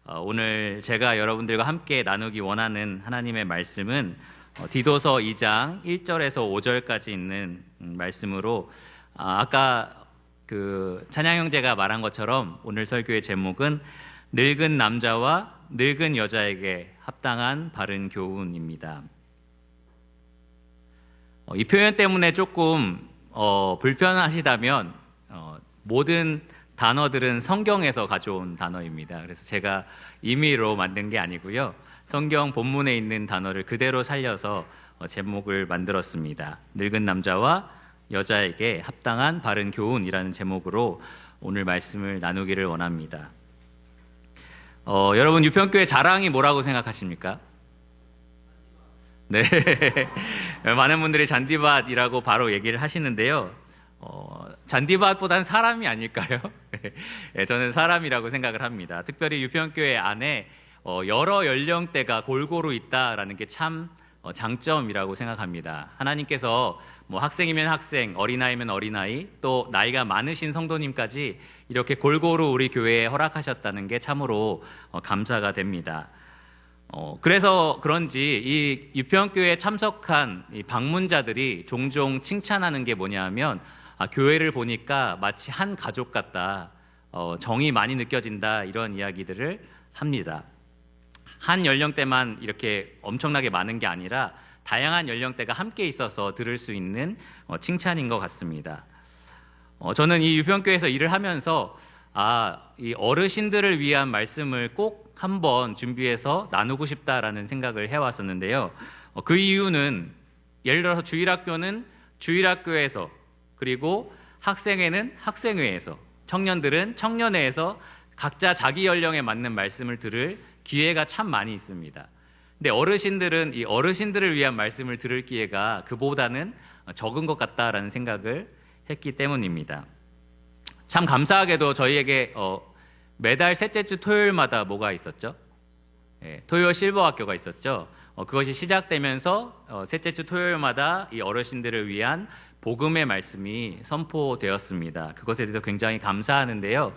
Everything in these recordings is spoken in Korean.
오늘 제가 여러분들과 함께 나누기 원하는 하나님의 말씀은 디도서 2장 1절에서 5절까지 있는 말씀으로 아까 그 찬양 형제가 말한 것처럼 오늘 설교의 제목은 늙은 남자와 늙은 여자에게 합당한 바른 교훈입니다. 이 표현 때문에 조금 불편하시다면 모든 단어들은 성경에서 가져온 단어입니다. 그래서 제가 임의로 만든 게 아니고요. 성경 본문에 있는 단어를 그대로 살려서 제목을 만들었습니다. 늙은 남자와 여자에게 합당한 바른 교훈이라는 제목으로 오늘 말씀을 나누기를 원합니다. 여러분 유평교회 자랑이 뭐라고 생각하십니까? 네, 많은 분들이 잔디밭이라고 바로 얘기를 하시는데요. 잔디밭보단 사람이 아닐까요? 저는 사람이라고 생각을 합니다. 특별히 유평교회 안에 여러 연령대가 골고루 있다라는 게 참 장점이라고 생각합니다. 하나님께서 뭐 학생이면 학생, 어린아이면 어린아이, 또 나이가 많으신 성도님까지 이렇게 골고루 우리 교회에 허락하셨다는 게 참으로 감사가 됩니다. 그래서 그런지 이 유평교회에 참석한 이 방문자들이 종종 칭찬하는 게 뭐냐 하면 교회를 보니까 마치 한 가족 같다, 정이 많이 느껴진다, 이런 이야기들을 합니다. 한 연령대만 이렇게 엄청나게 많은 게 아니라 다양한 연령대가 함께 있어서 들을 수 있는 칭찬인 것 같습니다. 저는 이 유평교회에서 일을 하면서 이 어르신들을 위한 말씀을 꼭 한번 준비해서 나누고 싶다라는 생각을 해왔었는데요. 그 이유는 예를 들어서 주일학교는 주일학교에서, 그리고 학생회는 학생회에서, 청년들은 청년회에서 각자 자기 연령에 맞는 말씀을 들을 기회가 참 많이 있습니다. 근데 어르신들은 이 어르신들을 위한 말씀을 들을 기회가 그보다는 적은 것 같다라는 생각을 했기 때문입니다. 참 감사하게도 저희에게 매달 셋째 주 토요일마다 뭐가 있었죠? 토요 실버 학교가 있었죠. 그것이 시작되면서 셋째 주 토요일마다 이 어르신들을 위한 복음의 말씀이 선포되었습니다. 그것에 대해서 굉장히 감사하는데요.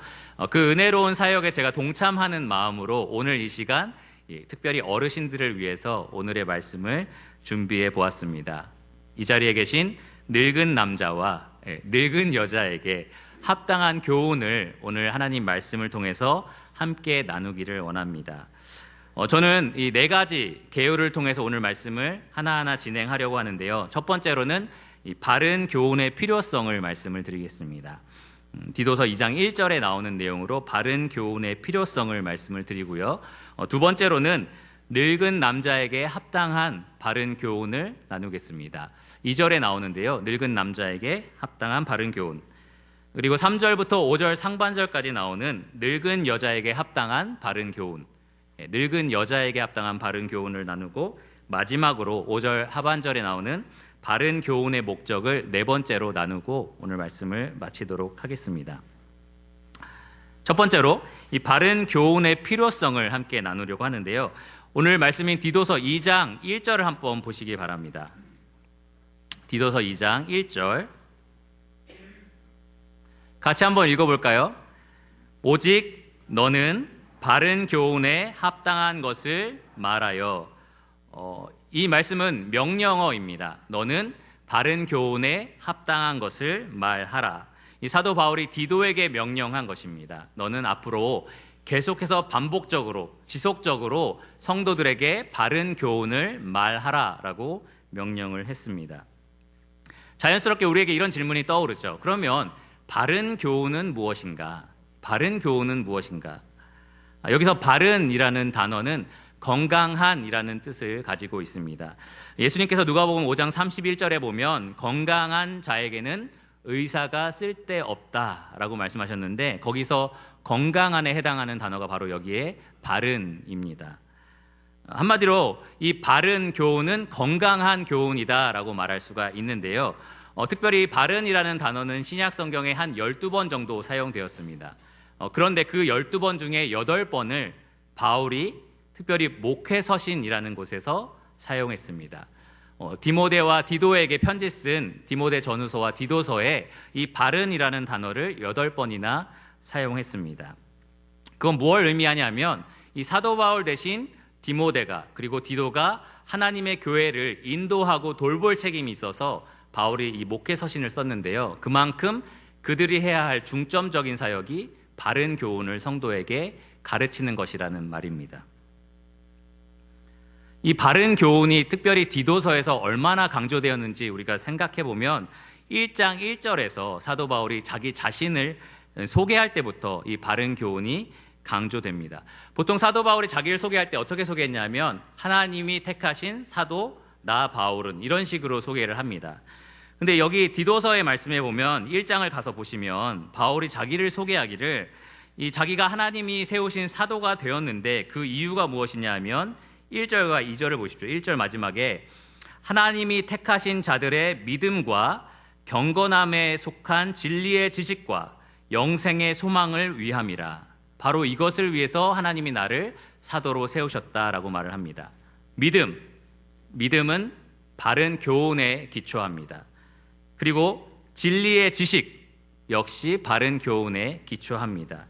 그 은혜로운 사역에 제가 동참하는 마음으로 오늘 이 시간 특별히 어르신들을 위해서 오늘의 말씀을 준비해 보았습니다. 이 자리에 계신 늙은 남자와 늙은 여자에게 합당한 교훈을 오늘 하나님 말씀을 통해서 함께 나누기를 원합니다. 저는 이 네 가지 개요를 통해서 오늘 말씀을 하나하나 진행하려고 하는데요. 첫 번째로는 이 바른 교훈의 필요성을 말씀을 드리겠습니다. 디도서 2장 1절에 나오는 내용으로 바른 교훈의 필요성을 말씀을 드리고요. 두 번째로는 늙은 남자에게 합당한 바른 교훈을 나누겠습니다. 2절에 나오는데요. 늙은 남자에게 합당한 바른 교훈. 그리고 3절부터 5절 상반절까지 나오는 늙은 여자에게 합당한 바른 교훈. 늙은 여자에게 합당한 바른 교훈을 나누고 마지막으로 5절 하반절에 나오는 바른 교훈의 목적을 네 번째로 나누고 오늘 말씀을 마치도록 하겠습니다. 첫 번째로 이 바른 교훈의 필요성을 함께 나누려고 하는데요. 오늘 말씀인 디도서 2장 1절을 한번 보시기 바랍니다. 디도서 2장 1절 같이 한번 읽어볼까요? 오직 너는 바른 교훈에 합당한 것을 말하여. 이 말씀은 명령어입니다. 너는 바른 교훈에 합당한 것을 말하라. 이 사도 바울이 디도에게 명령한 것입니다. 너는 앞으로 계속해서 반복적으로 지속적으로 성도들에게 바른 교훈을 말하라라고 명령을 했습니다. 자연스럽게 우리에게 이런 질문이 떠오르죠. 그러면 바른 교훈은 무엇인가? 바른 교훈은 무엇인가? 여기서 바른이라는 단어는 건강한이라는 뜻을 가지고 있습니다. 예수님께서 누가복음 5장 31절에 보면 건강한 자에게는 의사가 쓸데없다라고 말씀하셨는데 거기서 건강한에 해당하는 단어가 바로 여기에 바른입니다. 한마디로 이 바른 교훈은 건강한 교훈이다라고 말할 수가 있는데요. 특별히 바른이라는 단어는 신약 성경에 한 12번 정도 사용되었습니다. 그런데 그 12번 중에 8번을 바울이 특별히 목회서신이라는 곳에서 사용했습니다. 디모데와 디도에게 편지 쓴 디모데 전후서와 디도서에 이 바른이라는 단어를 8번이나 사용했습니다. 그건 뭘 의미하냐면 이 사도 바울 대신 디모데가 그리고 디도가 하나님의 교회를 인도하고 돌볼 책임이 있어서 바울이 이 목회 서신을 썼는데요. 그만큼 그들이 해야 할 중점적인 사역이 바른 교훈을 성도에게 가르치는 것이라는 말입니다. 이 바른 교훈이 특별히 디도서에서 얼마나 강조되었는지 우리가 생각해 보면 1장 1절에서 사도 바울이 자기 자신을 소개할 때부터 이 바른 교훈이 강조됩니다. 보통 사도 바울이 자기를 소개할 때 어떻게 소개했냐면 하나님이 택하신 사도 나 바울은 이런 식으로 소개를 합니다. 근데 여기 디도서의 말씀에 보면 1장을 가서 보시면 바울이 자기를 소개하기를 이 자기가 하나님이 세우신 사도가 되었는데 그 이유가 무엇이냐 하면 1절과 2절을 보십시오. 1절 마지막에 하나님이 택하신 자들의 믿음과 경건함에 속한 진리의 지식과 영생의 소망을 위함이라. 바로 이것을 위해서 하나님이 나를 사도로 세우셨다라고 말을 합니다. 믿음은 바른 교훈에 기초합니다. 그리고 진리의 지식 역시 바른 교훈에 기초합니다.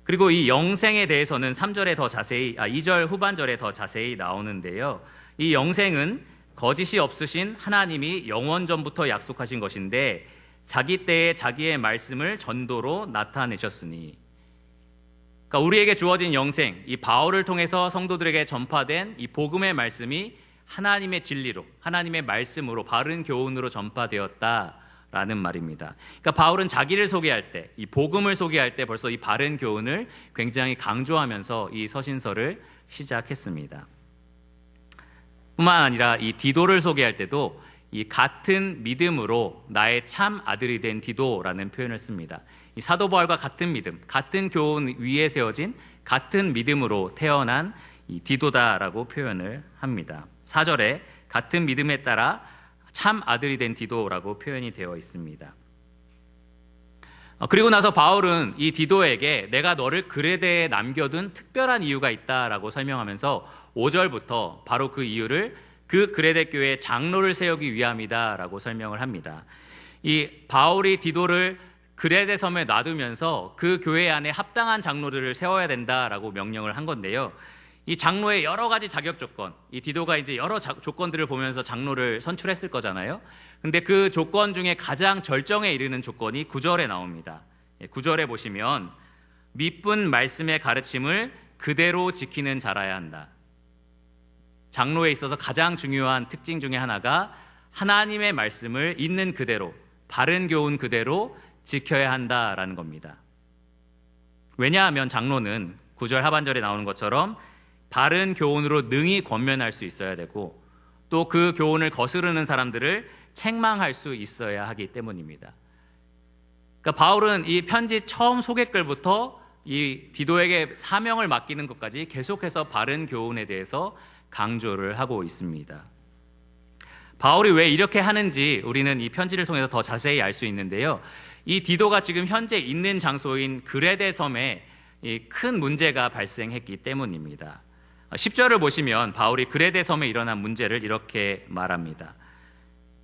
그리고 이 영생에 대해서는 3절에 더 자세히 2절 후반절에 더 자세히 나오는데요. 이 영생은 거짓이 없으신 하나님이 영원 전부터 약속하신 것인데 자기 때에 자기의 말씀을 전도로 나타내셨으니, 그러니까 우리에게 주어진 영생, 이 바울을 통해서 성도들에게 전파된 이 복음의 말씀이 하나님의 진리로, 하나님의 말씀으로, 바른 교훈으로 전파되었다라는 말입니다. 그러니까 바울은 자기를 소개할 때, 이 복음을 소개할 때 벌써 이 바른 교훈을 굉장히 강조하면서 이 서신서를 시작했습니다. 뿐만 아니라 이 디도를 소개할 때도 이 같은 믿음으로 나의 참 아들이 된 디도라는 표현을 씁니다. 이 사도 바울과 같은 믿음, 같은 교훈 위에 세워진 같은 믿음으로 태어난 이 디도다라고 표현을 합니다. 4절에 같은 믿음에 따라 참 아들이 된 디도라고 표현이 되어 있습니다. 그리고 나서 바울은 이 디도에게 내가 너를 그레데에 남겨둔 특별한 이유가 있다라고 설명하면서 5절부터 바로 그 이유를 그 그레데 교회의 장로를 세우기 위함이다라고 설명을 합니다. 이 바울이 디도를 그레데 섬에 놔두면서 그 교회 안에 합당한 장로들을 세워야 된다라고 명령을 한 건데요. 이 장로의 여러 가지 자격 조건, 이 디도가 이제 여러 조건들을 보면서 장로를 선출했을 거잖아요. 근데 그 조건 중에 가장 절정에 이르는 조건이 9절에 나옵니다. 9절에 보시면 믿분 말씀의 가르침을 그대로 지키는 자라야 한다. 장로에 있어서 가장 중요한 특징 중에 하나가 하나님의 말씀을 있는 그대로, 바른 교훈 그대로 지켜야 한다라는 겁니다. 왜냐하면 장로는 9절 하반절에 나오는 것처럼 바른 교훈으로 능히 권면할 수 있어야 되고 또 그 교훈을 거스르는 사람들을 책망할 수 있어야 하기 때문입니다. 그러니까 바울은 이 편지 처음 소개글부터 이 디도에게 사명을 맡기는 것까지 계속해서 바른 교훈에 대해서 강조를 하고 있습니다. 바울이 왜 이렇게 하는지 우리는 이 편지를 통해서 더 자세히 알 수 있는데요. 이 디도가 지금 현재 있는 장소인 그레데 섬에 큰 문제가 발생했기 때문입니다. 10절을 보시면 바울이 그레데 섬에 일어난 문제를 이렇게 말합니다.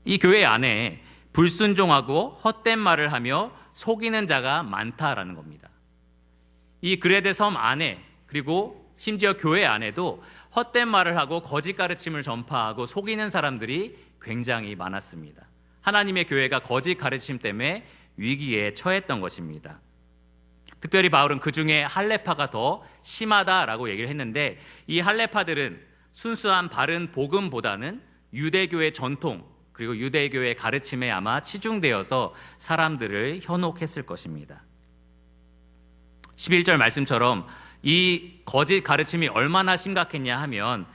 이 교회 안에 불순종하고 헛된 말을 하며 속이는 자가 많다라는 겁니다. 이 그레데 섬 안에 그리고 심지어 교회 안에도 헛된 말을 하고 거짓 가르침을 전파하고 속이는 사람들이 굉장히 많았습니다. 하나님의 교회가 거짓 가르침 때문에 위기에 처했던 것입니다. 특별히 바울은 그 중에 할레파가 더 심하다라고 얘기를 했는데 이 할레파들은 순수한 바른 복음보다는 유대교의 전통 그리고 유대교의 가르침에 아마 치중되어서 사람들을 현혹했을 것입니다. 11절 말씀처럼 이 거짓 가르침이 얼마나 심각했냐 하면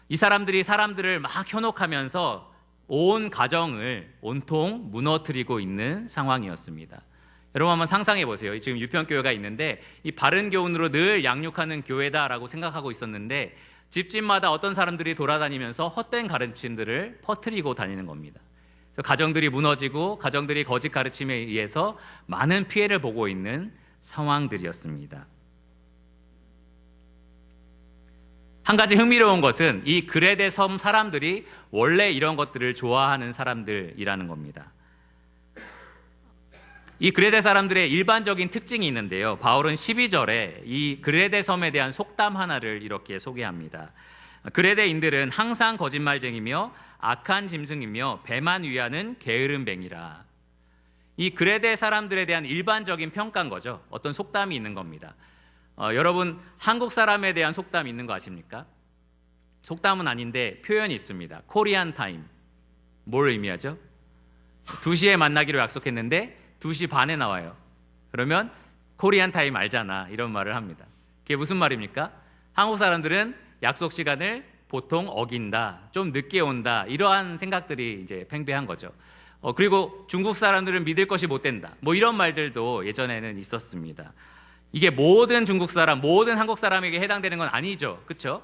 이 사람들이 사람들을 막 현혹하면서 온 가정을 온통 무너뜨리고 있는 상황이었습니다. 여러분 한번 상상해 보세요. 지금 유평교회가 있는데 이 바른 교훈으로 늘 양육하는 교회다라고 생각하고 있었는데 집집마다 어떤 사람들이 돌아다니면서 헛된 가르침들을 퍼뜨리고 다니는 겁니다. 그래서 가정들이 무너지고 가정들이 거짓 가르침에 의해서 많은 피해를 보고 있는 상황들이었습니다. 한 가지 흥미로운 것은 이 그레데 섬 사람들이 원래 이런 것들을 좋아하는 사람들이라는 겁니다. 이 그레데 사람들의 일반적인 특징이 있는데요. 바울은 12절에 이 그레데 섬에 대한 속담 하나를 이렇게 소개합니다. 그레데인들은 항상 거짓말쟁이며 악한 짐승이며 배만 위하는 게으른 뱅이라. 이 그레데 사람들에 대한 일반적인 평가인 거죠. 어떤 속담이 있는 겁니다. 여러분 한국 사람에 대한 속담이 있는 거 아십니까? 속담은 아닌데 표현이 있습니다. 코리안 타임. 뭘 의미하죠? 2시에 만나기로 약속했는데 2시 반에 나와요. 그러면 코리안 타임 알잖아. 이런 말을 합니다. 그게 무슨 말입니까? 한국 사람들은 약속 시간을 보통 어긴다. 좀 늦게 온다. 이러한 생각들이 이제 팽배한 거죠. 그리고 중국 사람들은 믿을 것이 못 된다. 뭐 이런 말들도 예전에는 있었습니다. 이게 모든 중국 사람, 모든 한국 사람에게 해당되는 건 아니죠. 그렇죠?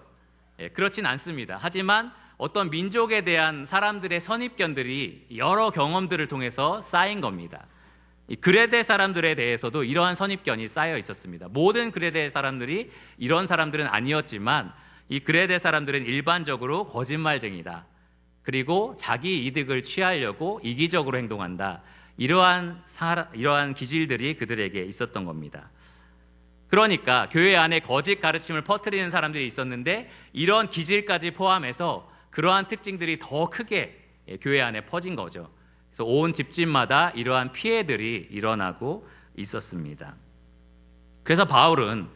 그렇진 않습니다. 하지만 어떤 민족에 대한 사람들의 선입견들이 여러 경험들을 통해서 쌓인 겁니다. 이 그레데 사람들에 대해서도 이러한 선입견이 쌓여 있었습니다. 모든 그레데 사람들이 이런 사람들은 아니었지만 이 그레데 사람들은 일반적으로 거짓말쟁이다. 그리고 자기 이득을 취하려고 이기적으로 행동한다. 이러한 기질들이 그들에게 있었던 겁니다. 그러니까 교회 안에 거짓 가르침을 퍼뜨리는 사람들이 있었는데 이런 기질까지 포함해서 그러한 특징들이 더 크게 교회 안에 퍼진 거죠. 그래서 온 집집마다 이러한 피해들이 일어나고 있었습니다. 그래서 바울은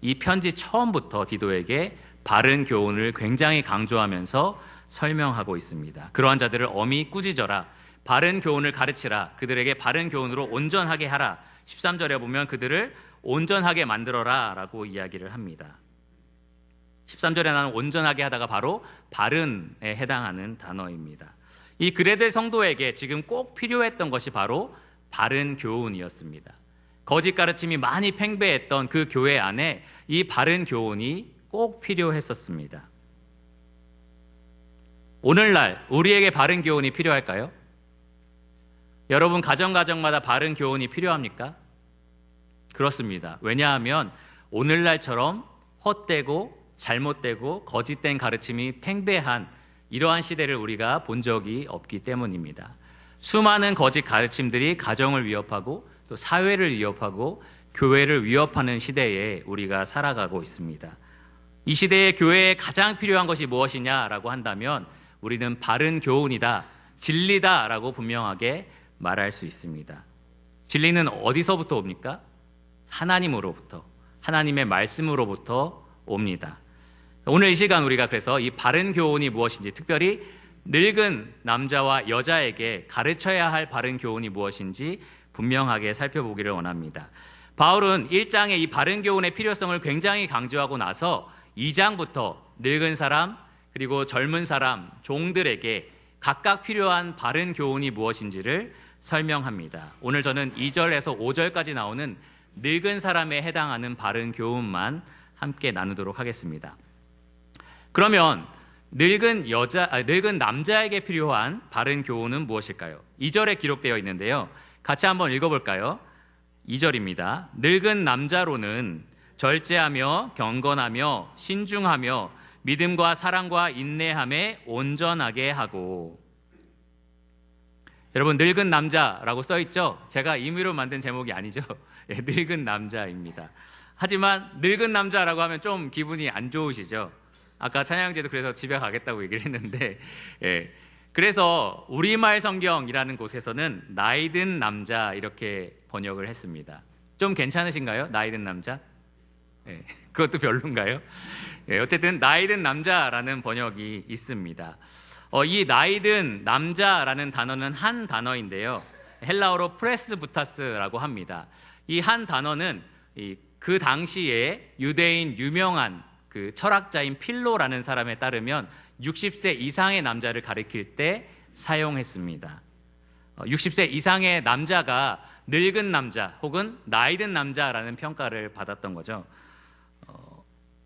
이 편지 처음부터 디도에게 바른 교훈을 굉장히 강조하면서 설명하고 있습니다. 그러한 자들을 엄히 꾸짖어라. 바른 교훈을 가르치라. 그들에게 바른 교훈으로 온전하게 하라. 13절에 보면 그들을 온전하게 만들어라 라고 이야기를 합니다. 13절에 나는 온전하게 하다가 바로 바른에 해당하는 단어입니다. 이 그레데 성도에게 지금 꼭 필요했던 것이 바로 바른 교훈이었습니다. 거짓 가르침이 많이 팽배했던 그 교회 안에 이 바른 교훈이 꼭 필요했었습니다. 오늘날 우리에게 바른 교훈이 필요할까요? 여러분 가정마다 바른 교훈이 필요합니까? 그렇습니다. 왜냐하면 오늘날처럼 헛되고 잘못되고 거짓된 가르침이 팽배한 이러한 시대를 우리가 본 적이 없기 때문입니다. 수많은 거짓 가르침들이 가정을 위협하고 또 사회를 위협하고 교회를 위협하는 시대에 우리가 살아가고 있습니다. 이 시대에 교회에 가장 필요한 것이 무엇이냐라고 한다면 우리는 바른 교훈이다, 진리다라고 분명하게 말할 수 있습니다. 진리는 어디서부터 옵니까? 하나님으로부터, 하나님의 말씀으로부터 옵니다. 오늘 이 시간 우리가 그래서 이 바른 교훈이 무엇인지, 특별히 늙은 남자와 여자에게 가르쳐야 할 바른 교훈이 무엇인지 분명하게 살펴보기를 원합니다. 바울은 1장에 이 바른 교훈의 필요성을 굉장히 강조하고 나서 2장부터 늙은 사람 그리고 젊은 사람, 종들에게 각각 필요한 바른 교훈이 무엇인지를 설명합니다. 오늘 저는 2절에서 5절까지 나오는 늙은 사람에 해당하는 바른 교훈만 함께 나누도록 하겠습니다. 그러면 늙은 남자에게 필요한 바른 교훈은 무엇일까요? 2절에 기록되어 있는데요. 같이 한번 읽어볼까요? 2절입니다. 늙은 남자로는 절제하며 경건하며 신중하며 믿음과 사랑과 인내함에 온전하게 하고. 여러분 늙은 남자라고 써있죠? 제가 임의로 만든 제목이 아니죠. 늙은 남자입니다. 하지만 늙은 남자라고 하면 좀 기분이 안 좋으시죠? 아까 찬양제도 그래서 집에 가겠다고 얘기를 했는데 그래서 우리말 성경이라는 곳에서는 나이든 남자 이렇게 번역을 했습니다. 좀 괜찮으신가요? 나이든 남자? 그것도 별론가요? 어쨌든 나이든 남자라는 번역이 있습니다. 이 나이든 남자라는 단어는 한 단어인데요. 헬라어로 프레스부타스라고 합니다. 이 한 단어는 그 당시에 유대인 유명한 그 철학자인 필로라는 사람에 따르면 60세 이상의 남자를 가리킬 때 사용했습니다. 60세 이상의 남자가 늙은 남자 혹은 나이든 남자라는 평가를 받았던 거죠.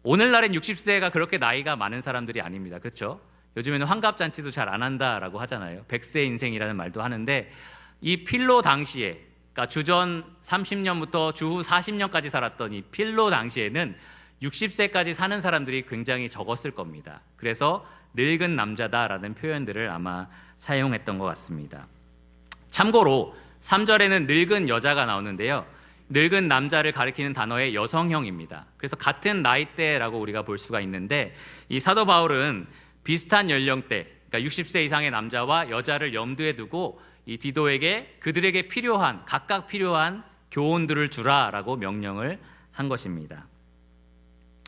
오늘날엔 60세가 그렇게 나이가 많은 사람들이 아닙니다. 그렇죠? 요즘에는 환갑잔치도 잘 안 한다라고 하잖아요. 100세 인생이라는 말도 하는데 이 필로 당시에, 그러니까 주전 30년부터 주후 40년까지 살았던 이 필로 당시에는 60세까지 사는 사람들이 굉장히 적었을 겁니다. 그래서 늙은 남자다라는 표현들을 아마 사용했던 것 같습니다. 참고로 3절에는 늙은 여자가 나오는데요. 늙은 남자를 가리키는 단어의 여성형입니다. 그래서 같은 나이대라고 우리가 볼 수가 있는데, 이 사도 바울은 비슷한 연령대, 그러니까 60세 이상의 남자와 여자를 염두에 두고 이 디도에게 그들에게 필요한, 각각 필요한 교훈들을 주라라고 명령을 한 것입니다.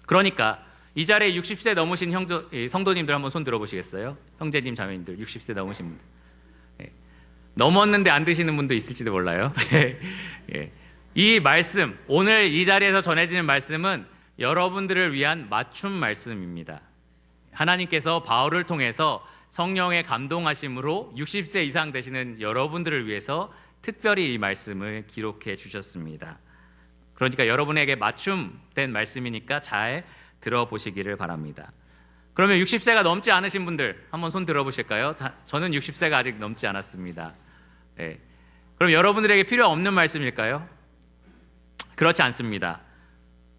그러니까 이 자리에 60세 넘으신 성도님들 한번 손 들어보시겠어요? 형제님, 자매님들 60세 넘으신 분들. 넘었는데 안 드시는 분도 있을지도 몰라요. 이 말씀, 오늘 이 자리에서 전해지는 말씀은 여러분들을 위한 맞춤 말씀입니다. 하나님께서 바울을 통해서 성령의 감동하심으로 60세 이상 되시는 여러분들을 위해서 특별히 이 말씀을 기록해 주셨습니다. 그러니까 여러분에게 맞춤된 말씀이니까 잘 들어보시기를 바랍니다. 그러면 60세가 넘지 않으신 분들 한번 손 들어보실까요? 저는 60세가 아직 넘지 않았습니다. 네. 그럼 여러분들에게 필요 없는 말씀일까요? 그렇지 않습니다.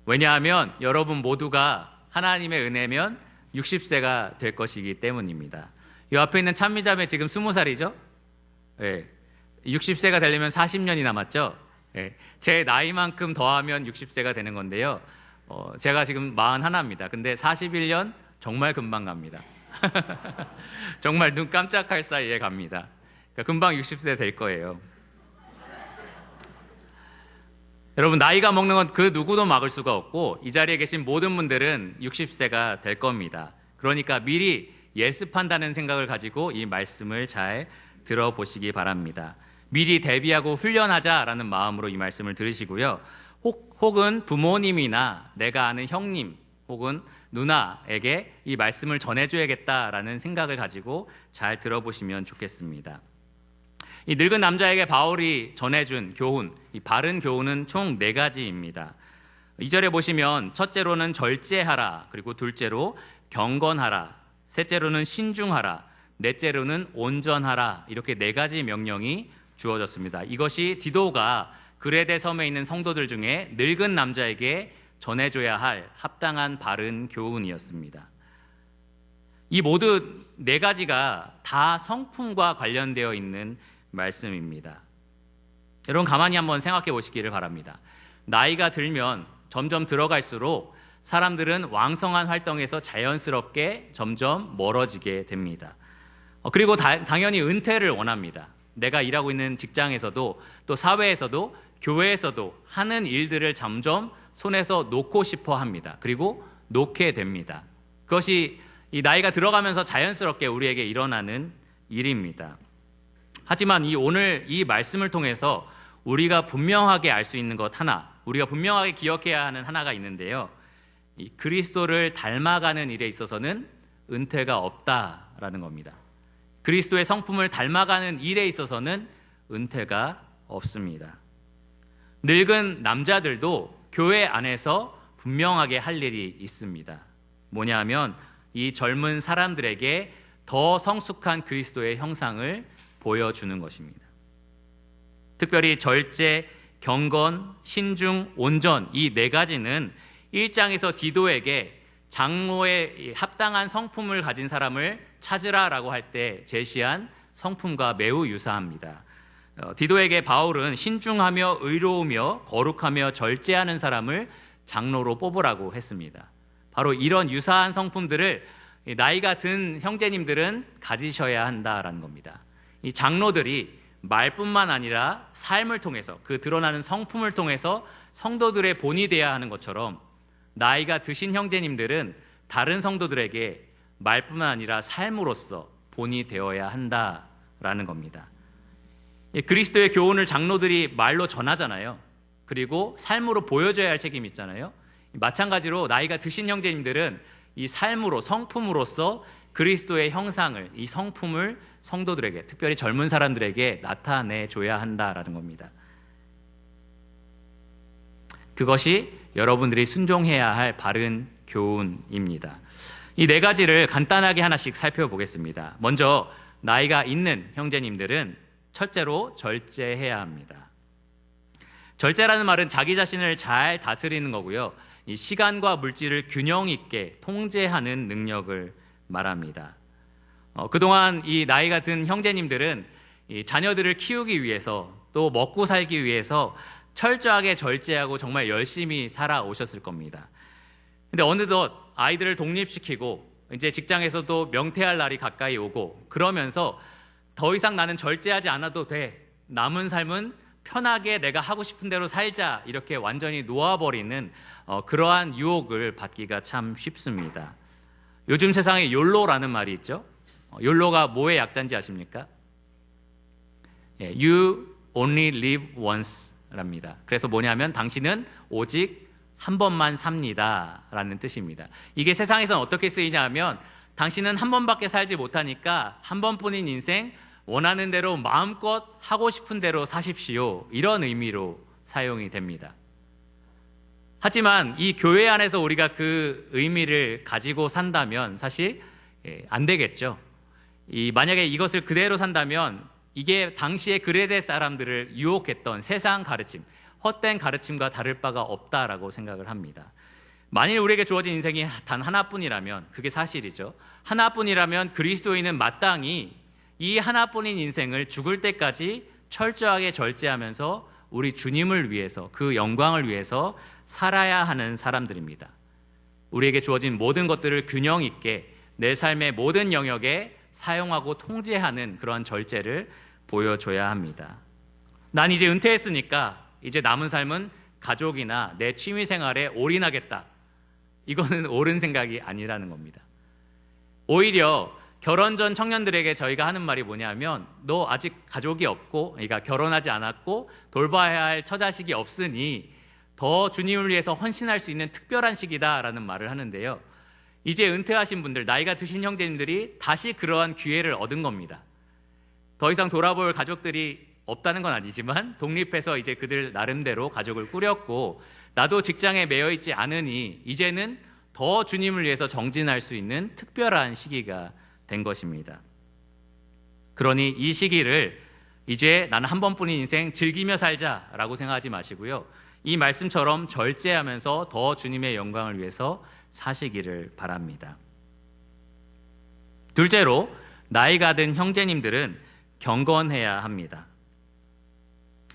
왜냐하면 여러분 모두가 하나님의 은혜면 60세가 될 것이기 때문입니다. 이 앞에 있는 찬미자매 지금 20살이죠? 네. 60세가 되려면 40년이 남았죠? 네. 제 나이만큼 더하면 60세가 되는 건데요. 제가 지금 41입니다. 근데 41년 정말 금방 갑니다. 정말 눈 깜짝할 사이에 갑니다. 그러니까 금방 60세 될 거예요. 여러분, 나이가 먹는 건 그 누구도 막을 수가 없고 이 자리에 계신 모든 분들은 60세가 될 겁니다. 그러니까 미리 예습한다는 생각을 가지고 이 말씀을 잘 들어보시기 바랍니다. 미리 대비하고 훈련하자라는 마음으로 이 말씀을 들으시고요. 혹은 부모님이나 내가 아는 형님 혹은 누나에게 이 말씀을 전해줘야겠다라는 생각을 가지고 잘 들어보시면 좋겠습니다. 이 늙은 남자에게 바울이 전해준 교훈, 이 바른 교훈은 총 4가지입니다. 2절에 보시면 첫째로는 절제하라, 그리고 둘째로 경건하라, 셋째로는 신중하라, 넷째로는 온전하라, 이렇게 4가지 명령이 주어졌습니다. 이것이 디도가 그레데 섬에 있는 성도들 중에 늙은 남자에게 전해줘야 할 합당한 바른 교훈이었습니다. 이 모두 4가지가 다 성품과 관련되어 있는 말씀입니다. 여러분 가만히 한번 생각해 보시기를 바랍니다. 나이가 들면 점점 들어갈수록 사람들은 왕성한 활동에서 자연스럽게 점점 멀어지게 됩니다. 그리고 당연히 은퇴를 원합니다. 내가 일하고 있는 직장에서도 또 사회에서도 교회에서도 하는 일들을 점점 손에서 놓고 싶어 합니다. 그리고 놓게 됩니다. 그것이 이 나이가 들어가면서 자연스럽게 우리에게 일어나는 일입니다. 하지만 오늘 이 말씀을 통해서 우리가 분명하게 알 수 있는 것 하나, 우리가 분명하게 기억해야 하는 하나가 있는데요. 이 그리스도를 닮아가는 일에 있어서는 은퇴가 없다라는 겁니다. 그리스도의 성품을 닮아가는 일에 있어서는 은퇴가 없습니다. 늙은 남자들도 교회 안에서 분명하게 할 일이 있습니다. 뭐냐 하면 이 젊은 사람들에게 더 성숙한 그리스도의 형상을 보여주는 것입니다. 특별히 절제, 경건, 신중, 온전 이 4가지는 1장에서 디도에게 장로의 합당한 성품을 가진 사람을 찾으라라고 할 때 제시한 성품과 매우 유사합니다. 디도에게 바울은 신중하며 의로우며 거룩하며 절제하는 사람을 장로로 뽑으라고 했습니다. 바로 이런 유사한 성품들을 나이가 든 형제님들은 가지셔야 한다라는 겁니다. 이 장로들이 말뿐만 아니라 삶을 통해서 그 드러나는 성품을 통해서 성도들의 본이 되어야 하는 것처럼 나이가 드신 형제님들은 다른 성도들에게 말뿐만 아니라 삶으로서 본이 되어야 한다라는 겁니다. 그리스도의 교훈을 장로들이 말로 전하잖아요. 그리고 삶으로 보여줘야 할 책임이 있잖아요. 마찬가지로 나이가 드신 형제님들은 이 삶으로 성품으로서 그리스도의 형상을, 이 성품을 성도들에게, 특별히 젊은 사람들에게 나타내줘야 한다라는 겁니다. 그것이 여러분들이 순종해야 할 바른 교훈입니다. 이 4가지를 간단하게 하나씩 살펴보겠습니다. 먼저 나이가 있는 형제님들은 첫째로 절제해야 합니다. 절제라는 말은 자기 자신을 잘 다스리는 거고요. 이 시간과 물질을 균형 있게 통제하는 능력을 말합니다. 그동안 이 나이가 든 형제님들은 이 자녀들을 키우기 위해서 또 먹고 살기 위해서 철저하게 절제하고 정말 열심히 살아오셨을 겁니다. 근데 어느덧 아이들을 독립시키고 이제 직장에서도 명퇴할 날이 가까이 오고 그러면서 더 이상 나는 절제하지 않아도 돼. 남은 삶은 편하게 내가 하고 싶은 대로 살자. 이렇게 완전히 놓아버리는 그러한 유혹을 받기가 참 쉽습니다. 요즘 세상에 욜로라는 말이 있죠. 욜로가 뭐의 약자인지 아십니까? You only live once 랍니다. 그래서 뭐냐면 당신은 오직 한 번만 삽니다 라는 뜻입니다. 이게 세상에서는 어떻게 쓰이냐 하면 당신은 한 번밖에 살지 못하니까 한 번뿐인 인생 원하는 대로 마음껏 하고 싶은 대로 사십시오. 이런 의미로 사용이 됩니다. 하지만 이 교회 안에서 우리가 그 의미를 가지고 산다면 사실 안 되겠죠. 만약에 이것을 그대로 산다면 이게 당시의 그레데 사람들을 유혹했던 세상 가르침, 헛된 가르침과 다를 바가 없다라고 생각을 합니다. 만일 우리에게 주어진 인생이 단 하나뿐이라면, 그게 사실이죠. 하나뿐이라면 그리스도인은 마땅히 이 하나뿐인 인생을 죽을 때까지 철저하게 절제하면서 우리 주님을 위해서, 그 영광을 위해서 살아야 하는 사람들입니다. 우리에게 주어진 모든 것들을 균형 있게 내 삶의 모든 영역에 사용하고 통제하는 그러한 절제를 보여줘야 합니다. 난 이제 은퇴했으니까 이제 남은 삶은 가족이나 내 취미 생활에 올인하겠다. 이거는 옳은 생각이 아니라는 겁니다. 오히려 결혼 전 청년들에게 저희가 하는 말이 뭐냐면 너 아직 가족이 없고, 그러니까 결혼하지 않았고 돌봐야 할 처자식이 없으니 더 주님을 위해서 헌신할 수 있는 특별한 시기다라는 말을 하는데요. 이제 은퇴하신 분들, 나이가 드신 형제님들이 다시 그러한 기회를 얻은 겁니다. 더 이상 돌아볼 가족들이 없다는 건 아니지만 독립해서 이제 그들 나름대로 가족을 꾸렸고 나도 직장에 매여 있지 않으니 이제는 더 주님을 위해서 정진할 수 있는 특별한 시기가 된 것입니다. 그러니 이 시기를 이제 나는 한 번뿐인 인생 즐기며 살자라고 생각하지 마시고요. 이 말씀처럼 절제하면서 더 주님의 영광을 위해서 사시기를 바랍니다. 둘째로, 나이가 든 형제님들은 경건해야 합니다.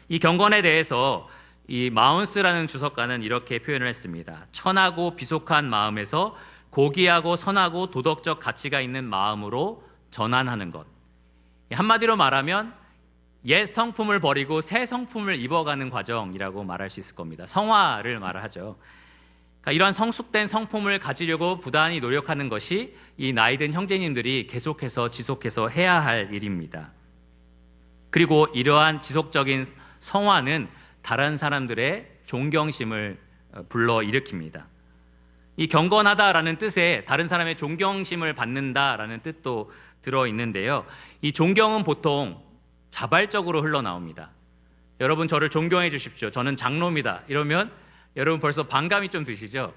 이 경건에 대해서 이 마운스라는 주석가는 이렇게 표현을 했습니다. 천하고 비속한 마음에서 고귀하고 선하고 도덕적 가치가 있는 마음으로 전환하는 것. 한마디로 말하면 옛 성품을 버리고 새 성품을 입어가는 과정이라고 말할 수 있을 겁니다. 성화를 말하죠. 그러니까 이런 성숙된 성품을 가지려고 부단히 노력하는 것이 이 나이든 형제님들이 계속해서 지속해서 해야 할 일입니다. 그리고 이러한 지속적인 성화는 다른 사람들의 존경심을 불러일으킵니다. 이 경건하다라는 뜻에 다른 사람의 존경심을 받는다라는 뜻도 들어있는데요. 이 존경은 보통 자발적으로 흘러나옵니다. 여러분 저를 존경해 주십시오. 저는 장로입니다. 이러면 여러분 벌써 반감이 좀 드시죠?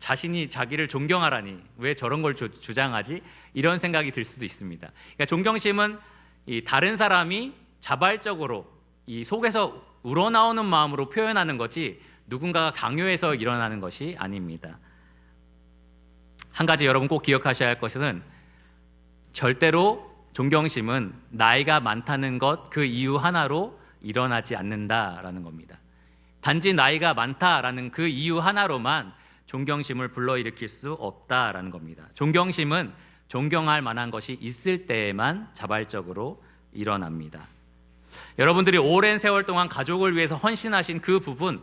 자신이 자기를 존경하라니 왜 저런 걸 주장하지? 이런 생각이 들 수도 있습니다. 그러니까 존경심은 이 다른 사람이 자발적으로 이 속에서 우러나오는 마음으로 표현하는 거지 누군가가 강요해서 일어나는 것이 아닙니다. 한 가지 여러분 꼭 기억하셔야 할 것은 절대로 존경심은 나이가 많다는 것 그 이유 하나로 일어나지 않는다라는 겁니다. 단지 나이가 많다라는 그 이유 하나로만 존경심을 불러일으킬 수 없다라는 겁니다. 존경심은 존경할 만한 것이 있을 때에만 자발적으로 일어납니다. 여러분들이 오랜 세월 동안 가족을 위해서 헌신하신 그 부분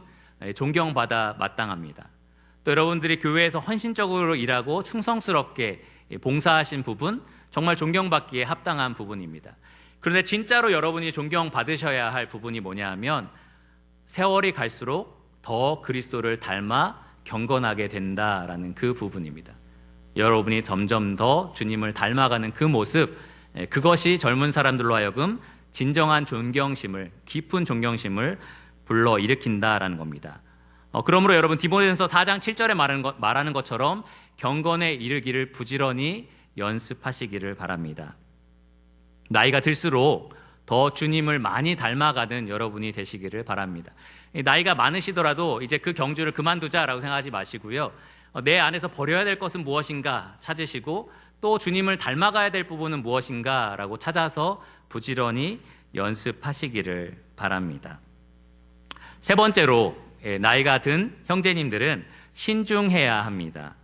존경받아 마땅합니다. 또 여러분들이 교회에서 헌신적으로 일하고 충성스럽게 봉사하신 부분 정말 존경받기에 합당한 부분입니다. 그런데 진짜로 여러분이 존경받으셔야 할 부분이 뭐냐 하면 세월이 갈수록 더 그리스도를 닮아 경건하게 된다라는 그 부분입니다. 여러분이 점점 더 주님을 닮아가는 그 모습, 그것이 젊은 사람들로 하여금 진정한 존경심을, 깊은 존경심을 불러일으킨다라는 겁니다. 그러므로 여러분 디모데전서 4장 7절에 말하는 것처럼 경건에 이르기를 부지런히 연습하시기를 바랍니다. 나이가 들수록 더 주님을 많이 닮아가는 여러분이 되시기를 바랍니다. 나이가 많으시더라도 이제 그 경주를 그만두자라고 생각하지 마시고요. 내 안에서 버려야 될 것은 무엇인가 찾으시고 또 주님을 닮아가야 될 부분은 무엇인가라고 찾아서 부지런히 연습하시기를 바랍니다. 세 번째로 나이가 든 형제님들은 신중해야 합니다.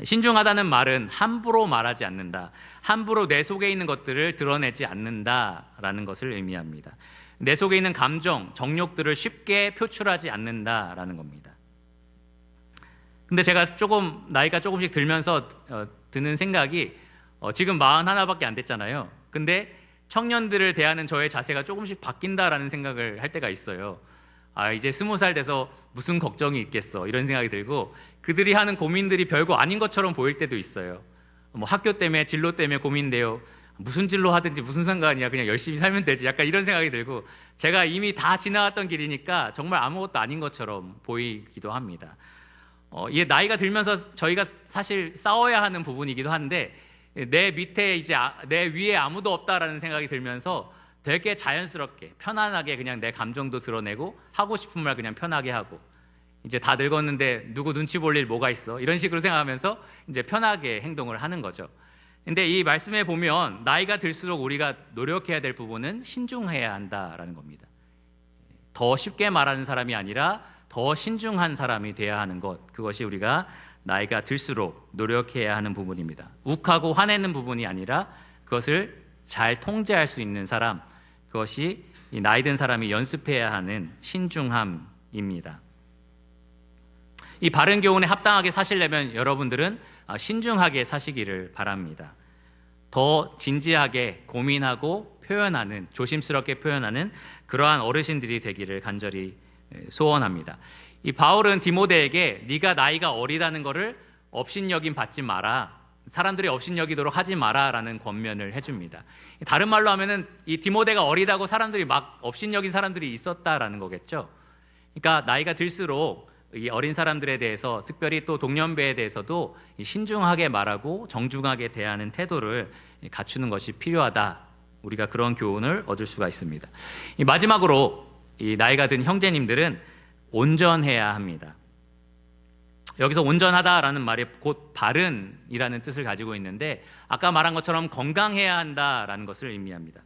신중하다는 말은 함부로 말하지 않는다. 함부로 내 속에 있는 것들을 드러내지 않는다라는 것을 의미합니다. 내 속에 있는 감정, 정욕들을 쉽게 표출하지 않는다라는 겁니다. 근데 제가 나이가 조금씩 들면서 드는 생각이 지금 41밖에 안 됐잖아요. 근데 청년들을 대하는 저의 자세가 조금씩 바뀐다라는 생각을 할 때가 있어요. 이제 20살 돼서 무슨 걱정이 있겠어 이런 생각이 들고 그들이 하는 고민들이 별거 아닌 것처럼 보일 때도 있어요. 뭐 학교 때문에 진로 때문에 고민돼요. 무슨 진로 하든지 무슨 상관이야. 그냥 열심히 살면 되지. 약간 이런 생각이 들고 제가 이미 다 지나왔던 길이니까 정말 아무것도 아닌 것처럼 보이기도 합니다. 이게 나이가 들면서 저희가 사실 싸워야 하는 부분이기도 한데 내 밑에 이제 내 위에 아무도 없다라는 생각이 들면서 되게 자연스럽게 편안하게 그냥 내 감정도 드러내고 하고 싶은 말 그냥 편하게 하고 이제 다 늙었는데 누구 눈치 볼 일 뭐가 있어 이런 식으로 생각하면서 이제 편하게 행동을 하는 거죠. 근데 이 말씀에 보면 나이가 들수록 우리가 노력해야 될 부분은 신중해야 한다라는 겁니다. 더 쉽게 말하는 사람이 아니라 더 신중한 사람이 돼야 하는 것, 그것이 우리가 나이가 들수록 노력해야 하는 부분입니다. 욱하고 화내는 부분이 아니라 그것을 잘 통제할 수 있는 사람, 그것이 이 나이 든 사람이 연습해야 하는 신중함입니다. 이 바른 교훈에 합당하게 사시려면 여러분들은 신중하게 사시기를 바랍니다. 더 진지하게 고민하고 표현하는, 조심스럽게 표현하는 그러한 어르신들이 되기를 간절히 소원합니다. 이 바울은 디모데에게 네가 나이가 어리다는 것을 업신여김 받지 마라, 사람들이 업신여기도록 하지 마라라는 권면을 해줍니다. 다른 말로 하면은 이 디모데가 어리다고 사람들이 막 업신여긴 사람들이 있었다라는 거겠죠. 그러니까 나이가 들수록 이 어린 사람들에 대해서, 특별히 또 동년배에 대해서도 신중하게 말하고 정중하게 대하는 태도를 갖추는 것이 필요하다. 우리가 그런 교훈을 얻을 수가 있습니다. 마지막으로 이 나이가 든 형제님들은 온전해야 합니다. 여기서 온전하다라는 말이 곧 바른이라는 뜻을 가지고 있는데 아까 말한 것처럼 건강해야 한다라는 것을 의미합니다.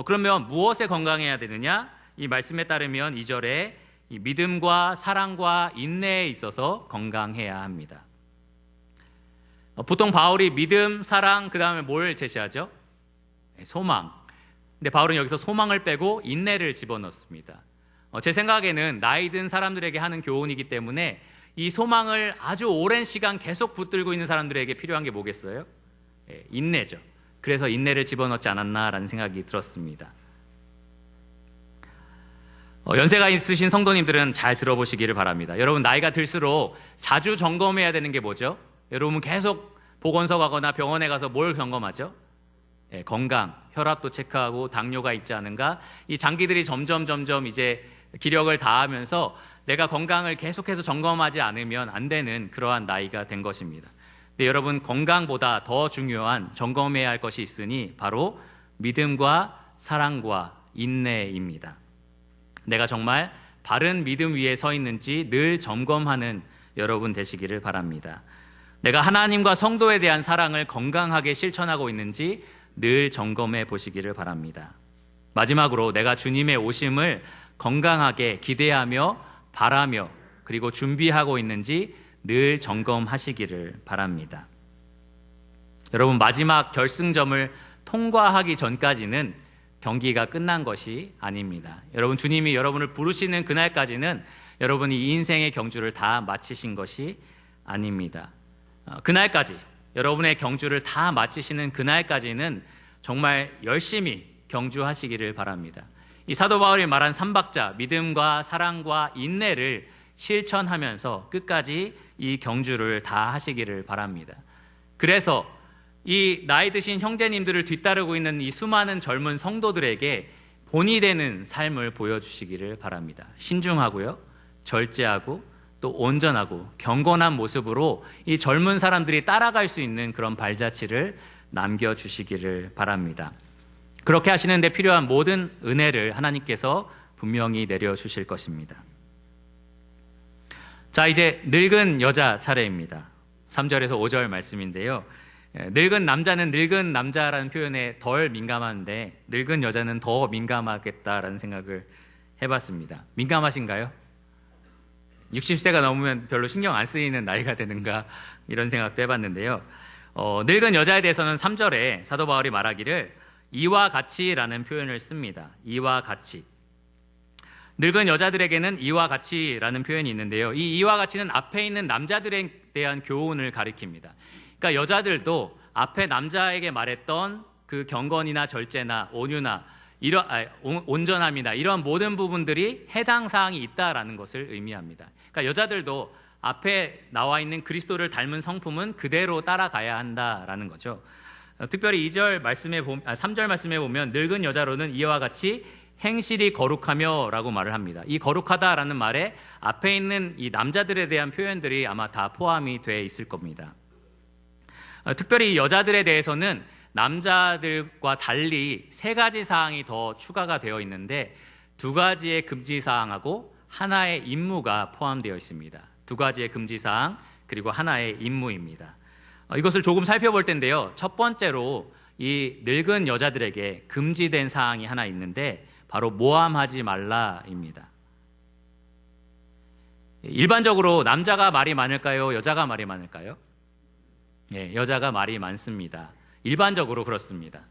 그러면 무엇에 건강해야 되느냐? 이 말씀에 따르면 2절에 이 믿음과 사랑과 인내에 있어서 건강해야 합니다. 보통 바울이 믿음, 사랑, 그 다음에 뭘 제시하죠? 소망. 근데 바울은 여기서 소망을 빼고 인내를 집어넣습니다. 제 생각에는 나이 든 사람들에게 하는 교훈이기 때문에 이 소망을 아주 오랜 시간 계속 붙들고 있는 사람들에게 필요한 게 뭐겠어요? 인내죠. 그래서 인내를 집어넣지 않았나라는 생각이 들었습니다. 연세가 있으신 성도님들은 잘 들어보시기를 바랍니다. 여러분 나이가 들수록 자주 점검해야 되는 게 뭐죠? 여러분 계속 보건소 가거나 병원에 가서 뭘 점검하죠? 건강, 혈압도 체크하고 당뇨가 있지 않은가? 이 장기들이 점점 이제 기력을 다하면서 내가 건강을 계속해서 점검하지 않으면 안 되는 그러한 나이가 된 것입니다. 근데 여러분 건강보다 더 중요한 점검해야 할 것이 있으니 바로 믿음과 사랑과 인내입니다. 내가 정말 바른 믿음 위에 서 있는지 늘 점검하는 여러분 되시기를 바랍니다. 내가 하나님과 성도에 대한 사랑을 건강하게 실천하고 있는지 늘 점검해 보시기를 바랍니다. 마지막으로 내가 주님의 오심을 건강하게 기대하며 바라며 그리고 준비하고 있는지 늘 점검하시기를 바랍니다. 여러분 마지막 결승점을 통과하기 전까지는 경기가 끝난 것이 아닙니다. 여러분 주님이 여러분을 부르시는 그날까지는 여러분이 이 인생의 경주를 다 마치신 것이 아닙니다. 그날까지 여러분의 경주를 다 마치시는 그날까지는 정말 열심히 경주하시기를 바랍니다. 이 사도 바울이 말한 3박자 믿음과 사랑과 인내를 실천하면서 끝까지 이 경주를 다 하시기를 바랍니다. 그래서 이 나이 드신 형제님들을 뒤따르고 있는 이 수많은 젊은 성도들에게 본이 되는 삶을 보여주시기를 바랍니다. 신중하고요, 절제하고 또 온전하고 경건한 모습으로 이 젊은 사람들이 따라갈 수 있는 그런 발자취를 남겨주시기를 바랍니다. 그렇게 하시는 데 필요한 모든 은혜를 하나님께서 분명히 내려주실 것입니다. 자, 이제 늙은 여자 차례입니다. 3절에서 5절 말씀인데요. 늙은 남자는 늙은 남자라는 표현에 덜 민감한데 늙은 여자는 더 민감하겠다라는 생각을 해봤습니다. 민감하신가요? 60세가 넘으면 별로 신경 안 쓰이는 나이가 되는가 이런 생각도 해봤는데요. 늙은 여자에 대해서는 3절에 사도 바울이 말하기를 이와 같이라는 표현을 씁니다. 이와 같이. 늙은 여자들에게는 이와 같이라는 표현이 있는데요. 이 이와 같이는 앞에 있는 남자들에 대한 교훈을 가리킵니다. 그러니까 여자들도 앞에 남자에게 말했던 그 경건이나 절제나 온유나 온전함이나 이런 모든 부분들이 해당 사항이 있다라는 것을 의미합니다. 그러니까 여자들도 앞에 나와 있는 그리스도를 닮은 성품은 그대로 따라가야 한다라는 거죠. 특별히 3절 말씀에 보면 늙은 여자로는 이와 같이 행실이 거룩하며 라고 말을 합니다. 이 거룩하다라는 말에 앞에 있는 이 남자들에 대한 표현들이 아마 다 포함이 되어 있을 겁니다. 특별히 이 여자들에 대해서는 남자들과 달리 3가지 사항이 더 추가가 되어 있는데 2가지의 금지사항하고 하나의 임무가 포함되어 있습니다. 2가지의 금지사항 그리고 하나의 임무입니다. 이것을 조금 살펴볼 텐데요. 첫 번째로 이 늙은 여자들에게 금지된 사항이 하나 있는데 바로 모함하지 말라입니다. 일반적으로 남자가 말이 많을까요? 여자가 말이 많을까요? 여자가 말이 많습니다. 일반적으로 그렇습니다.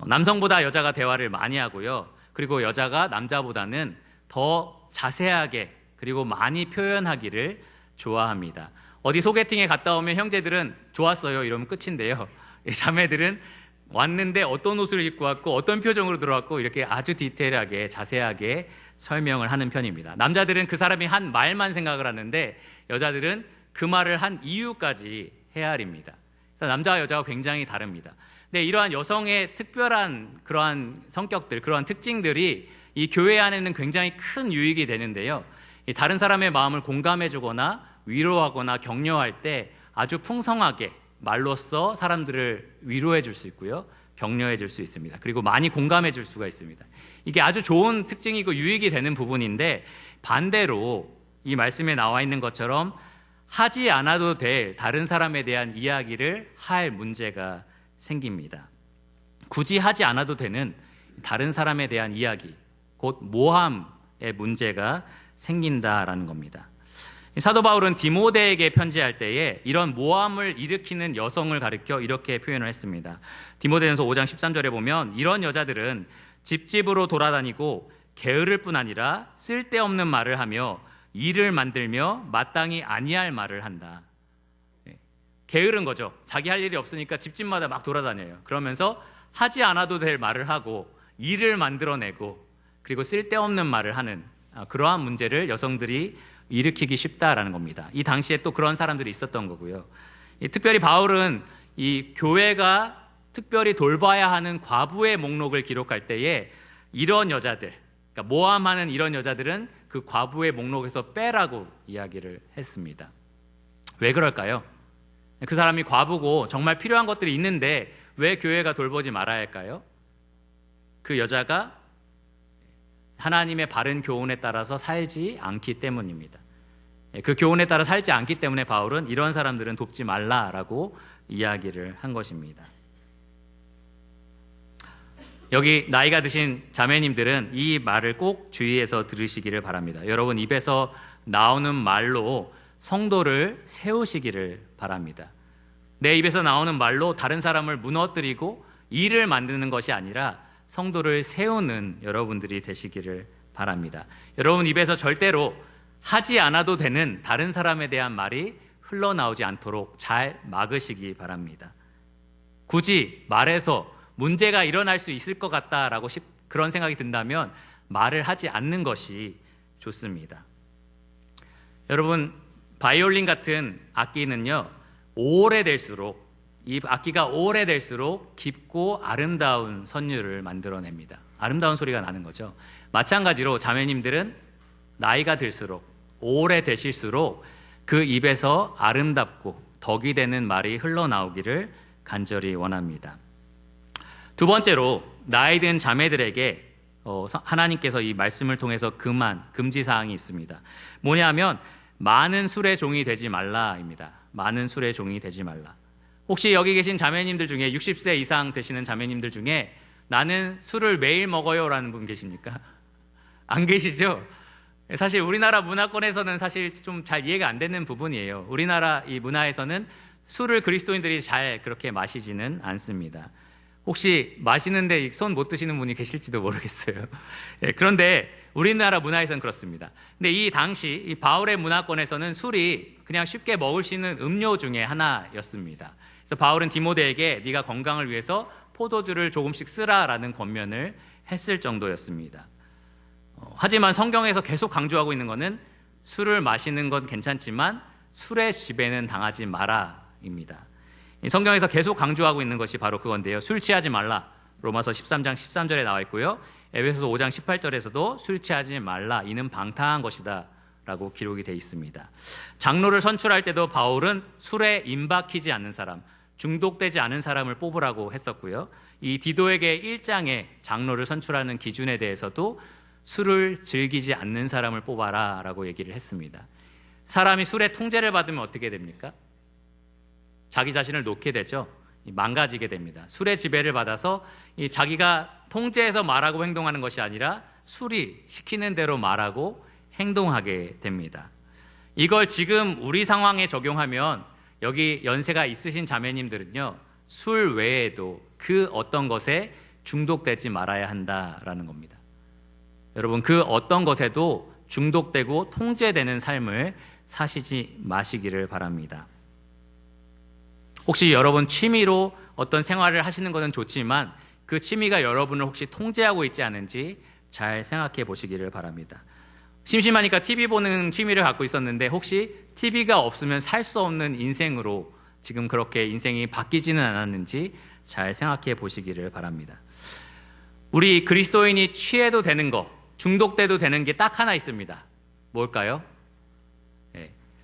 남성보다 여자가 대화를 많이 하고요. 그리고 여자가 남자보다는 더 자세하게 그리고 많이 표현하기를 좋아합니다. 어디 소개팅에 갔다 오면 형제들은 좋았어요 이러면 끝인데요. 자매들은 왔는데 어떤 옷을 입고 왔고 어떤 표정으로 들어왔고 이렇게 아주 디테일하게 자세하게 설명을 하는 편입니다. 남자들은 그 사람이 한 말만 생각을 하는데 여자들은 그 말을 한 이유까지 헤아립니다. 그래서 남자와 여자가 굉장히 다릅니다. 근데 이러한 여성의 특별한 그러한 성격들, 그러한 특징들이 이 교회 안에는 굉장히 큰 유익이 되는데요. 다른 사람의 마음을 공감해주거나 위로하거나 격려할 때 아주 풍성하게 말로써 사람들을 위로해 줄 수 있고요. 격려해 줄 수 있습니다. 그리고 많이 공감해 줄 수가 있습니다. 이게 아주 좋은 특징이고 유익이 되는 부분인데 반대로 이 말씀에 나와 있는 것처럼 하지 않아도 될 다른 사람에 대한 이야기를 할 문제가 생깁니다. 굳이 하지 않아도 되는 다른 사람에 대한 이야기, 곧 모함의 문제가 생긴다라는 겁니다. 사도 바울은 디모데에게 편지할 때에 이런 모함을 일으키는 여성을 가리켜 이렇게 표현을 했습니다. 디모데전서 5장 13절에 보면 이런 여자들은 집집으로 돌아다니고 게으를 뿐 아니라 쓸데없는 말을 하며 일을 만들며 마땅히 아니할 말을 한다. 게으른 거죠. 자기 할 일이 없으니까 집집마다 막 돌아다녀요. 그러면서 하지 않아도 될 말을 하고 일을 만들어내고 그리고 쓸데없는 말을 하는 그러한 문제를 여성들이 일으키기 쉽다라는 겁니다. 이 당시에 또 그런 사람들이 있었던 거고요. 특별히 바울은 이 교회가 특별히 돌봐야 하는 과부의 목록을 기록할 때에 이런 여자들, 그러니까 모함하는 이런 여자들은 그 과부의 목록에서 빼라고 이야기를 했습니다. 왜 그럴까요? 그 사람이 과부고 정말 필요한 것들이 있는데 왜 교회가 돌보지 말아야 할까요? 그 여자가 하나님의 바른 교훈에 따라서 살지 않기 때문입니다. 그 교훈에 따라 살지 않기 때문에 바울은 이런 사람들은 돕지 말라라고 이야기를 한 것입니다. 여기 나이가 드신 자매님들은 이 말을 꼭 주의해서 들으시기를 바랍니다. 여러분 입에서 나오는 말로 성도를 세우시기를 바랍니다. 내 입에서 나오는 말로 다른 사람을 무너뜨리고 일을 만드는 것이 아니라 성도를 세우는 여러분들이 되시기를 바랍니다. 여러분 입에서 절대로 하지 않아도 되는 다른 사람에 대한 말이 흘러나오지 않도록 잘 막으시기 바랍니다. 굳이 말해서 문제가 일어날 수 있을 것 같다라고 그런 생각이 든다면 말을 하지 않는 것이 좋습니다. 여러분 바이올린 같은 악기는요 오래될수록 이 악기가 오래될수록 깊고 아름다운 선율을 만들어냅니다. 아름다운 소리가 나는 거죠. 마찬가지로 자매님들은 나이가 들수록 오래되실수록 그 입에서 아름답고 덕이 되는 말이 흘러나오기를 간절히 원합니다. 두 번째로 나이 든 자매들에게 하나님께서 이 말씀을 통해서 금지사항이 있습니다. 뭐냐면 많은 술의 종이 되지 말라입니다. 많은 술의 종이 되지 말라. 혹시 여기 계신 자매님들 중에 60세 이상 되시는 자매님들 중에 나는 술을 매일 먹어요 라는 분 계십니까? 안 계시죠? 사실 우리나라 문화권에서는 사실 좀 잘 이해가 안 되는 부분이에요. 우리나라 이 문화에서는 술을 그리스도인들이 잘 그렇게 마시지는 않습니다. 혹시 마시는데 손 못 드시는 분이 계실지도 모르겠어요. 그런데 우리나라 문화에서는 그렇습니다. 근데 이 당시 이 바울의 문화권에서는 술이 그냥 쉽게 먹을 수 있는 음료 중에 하나였습니다. 그래서 바울은 디모데에게 네가 건강을 위해서 포도주를 조금씩 쓰라라는 권면을 했을 정도였습니다. 하지만 성경에서 계속 강조하고 있는 것은 술을 마시는 건 괜찮지만 술의 지배는 당하지 마라입니다. 성경에서 계속 강조하고 있는 것이 바로 그건데요. 술 취하지 말라. 로마서 13장 13절에 나와 있고요. 에베소서 5장 18절에서도 술 취하지 말라. 이는 방탕한 것이다. 라고 기록이 되어 있습니다. 장로를 선출할 때도 바울은 술에 임박히지 않는 사람, 중독되지 않은 사람을 뽑으라고 했었고요. 이 디도에게 1장에 장로를 선출하는 기준에 대해서도 술을 즐기지 않는 사람을 뽑아라 라고 얘기를 했습니다. 사람이 술의 통제를 받으면 어떻게 됩니까? 자기 자신을 놓게 되죠. 망가지게 됩니다. 술의 지배를 받아서 자기가 통제해서 말하고 행동하는 것이 아니라 술이 시키는 대로 말하고 행동하게 됩니다. 이걸 지금 우리 상황에 적용하면 여기 연세가 있으신 자매님들은요, 술 외에도 그 어떤 것에 중독되지 말아야 한다라는 겁니다. 여러분, 그 어떤 것에도 중독되고 통제되는 삶을 사시지 마시기를 바랍니다. 혹시 여러분 취미로 어떤 생활을 하시는 것은 좋지만 그 취미가 여러분을 혹시 통제하고 있지 않은지 잘 생각해 보시기를 바랍니다. 심심하니까 TV 보는 취미를 갖고 있었는데 혹시 TV가 없으면 살 수 없는 인생으로 지금 그렇게 인생이 바뀌지는 않았는지 잘 생각해 보시기를 바랍니다. 우리 그리스도인이 취해도 되는 거, 중독돼도 되는 게 딱 하나 있습니다. 뭘까요?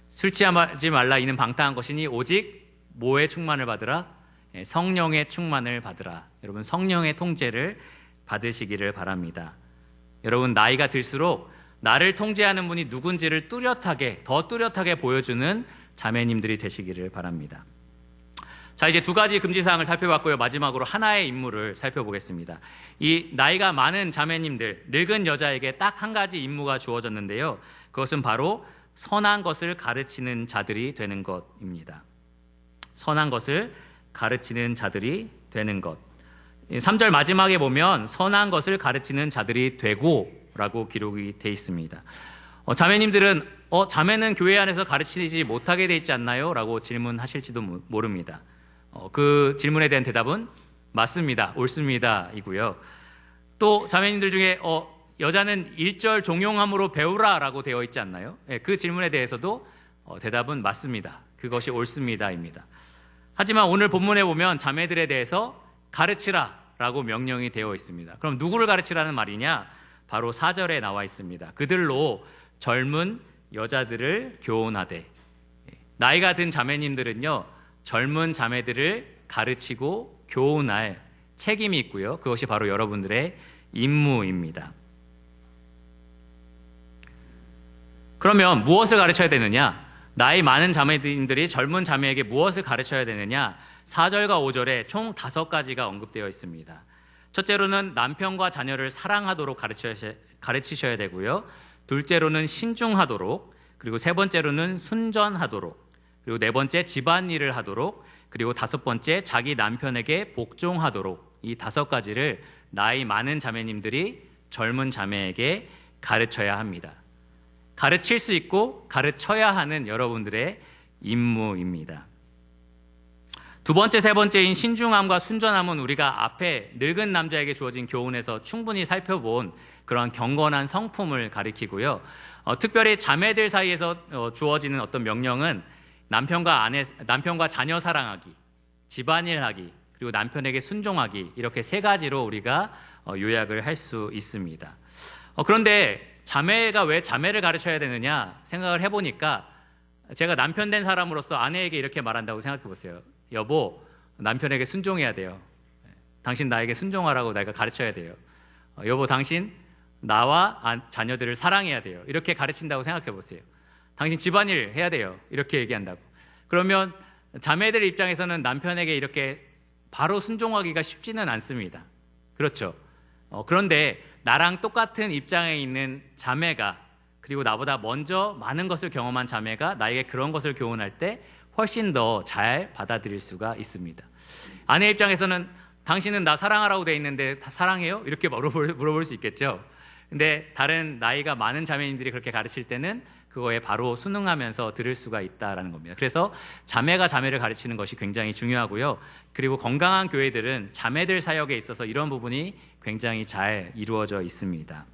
술 취하지 말라. 이는 방탕한 것이니 오직 뭐의 충만을 받으라? 성령의 충만을 받으라. 여러분, 성령의 통제를 받으시기를 바랍니다. 여러분, 나이가 들수록 나를 통제하는 분이 누군지를 더 뚜렷하게 보여주는 자매님들이 되시기를 바랍니다. 자, 이제 두 가지 금지사항을 살펴봤고요. 마지막으로 하나의 임무를 살펴보겠습니다. 이 나이가 많은 자매님들, 늙은 여자에게 딱 한 가지 임무가 주어졌는데요. 그것은 바로 선한 것을 가르치는 자들이 되는 것입니다. 선한 것을 가르치는 자들이 되는 것. 3절 마지막에 보면 선한 것을 가르치는 자들이 되고 라고 기록이 되어 있습니다. 자매님들은 자매는 교회 안에서 가르치지 못하게 되어 있지 않나요? 라고 질문하실지도 모릅니다. 그 질문에 대한 대답은 맞습니다. 옳습니다. 이고요. 또 자매님들 중에 여자는 1절 종용함으로 배우라 라고 되어 있지 않나요? 그 질문에 대해서도 대답은 맞습니다. 그것이 옳습니다. 입니다. 하지만 오늘 본문에 보면 자매들에 대해서 가르치라 라고 명령이 되어 있습니다. 그럼 누구를 가르치라는 말이냐? 바로 4절에 나와 있습니다. 그들로 젊은 여자들을 교훈하되. 나이가 든 자매님들은요, 젊은 자매들을 가르치고 교훈할 책임이 있고요. 그것이 바로 여러분들의 임무입니다. 그러면 무엇을 가르쳐야 되느냐? 나이 많은 자매님들이 젊은 자매에게 무엇을 가르쳐야 되느냐? 4절과 5절에 총 5가지가 언급되어 있습니다. 첫째로는 남편과 자녀를 사랑하도록 가르치셔야 되고요. 둘째로는 신중하도록, 그리고 세 번째로는 순전하도록, 그리고 네 번째 집안일을 하도록, 그리고 다섯 번째 자기 남편에게 복종하도록, 이 5가지를 나이 많은 자매님들이 젊은 자매에게 가르쳐야 합니다. 가르칠 수 있고 가르쳐야 하는 여러분들의 임무입니다. 두 번째, 세 번째인 신중함과 순전함은 우리가 앞에 늙은 남자에게 주어진 교훈에서 충분히 살펴본 그런 경건한 성품을 가리키고요. 특별히 자매들 사이에서 주어지는 어떤 명령은 남편과 자녀 사랑하기, 집안일 하기, 그리고 남편에게 순종하기, 이렇게 3가지로 우리가 요약을 할 수 있습니다. 그런데 자매가 왜 자매를 가르쳐야 되느냐 생각을 해보니까 제가 남편 된 사람으로서 아내에게 이렇게 말한다고 생각해 보세요. 여보, 남편에게 순종해야 돼요. 당신 나에게 순종하라고 내가 가르쳐야 돼요. 여보, 당신 나와 자녀들을 사랑해야 돼요. 이렇게 가르친다고 생각해 보세요. 당신 집안일 해야 돼요. 이렇게 얘기한다고. 그러면 자매들 입장에서는 남편에게 이렇게 바로 순종하기가 쉽지는 않습니다. 그렇죠? 그런데 나랑 똑같은 입장에 있는 자매가, 그리고 나보다 먼저 많은 것을 경험한 자매가 나에게 그런 것을 교훈할 때 훨씬 더 잘 받아들일 수가 있습니다. 아내 입장에서는 당신은 나 사랑하라고 돼 있는데 다 사랑해요? 이렇게 물어볼 수 있겠죠. 근데 다른 나이가 많은 자매님들이 그렇게 가르칠 때는 그거에 바로 순응하면서 들을 수가 있다라는 겁니다. 그래서 자매가 자매를 가르치는 것이 굉장히 중요하고요. 그리고 건강한 교회들은 자매들 사역에 있어서 이런 부분이 굉장히 잘 이루어져 있습니다.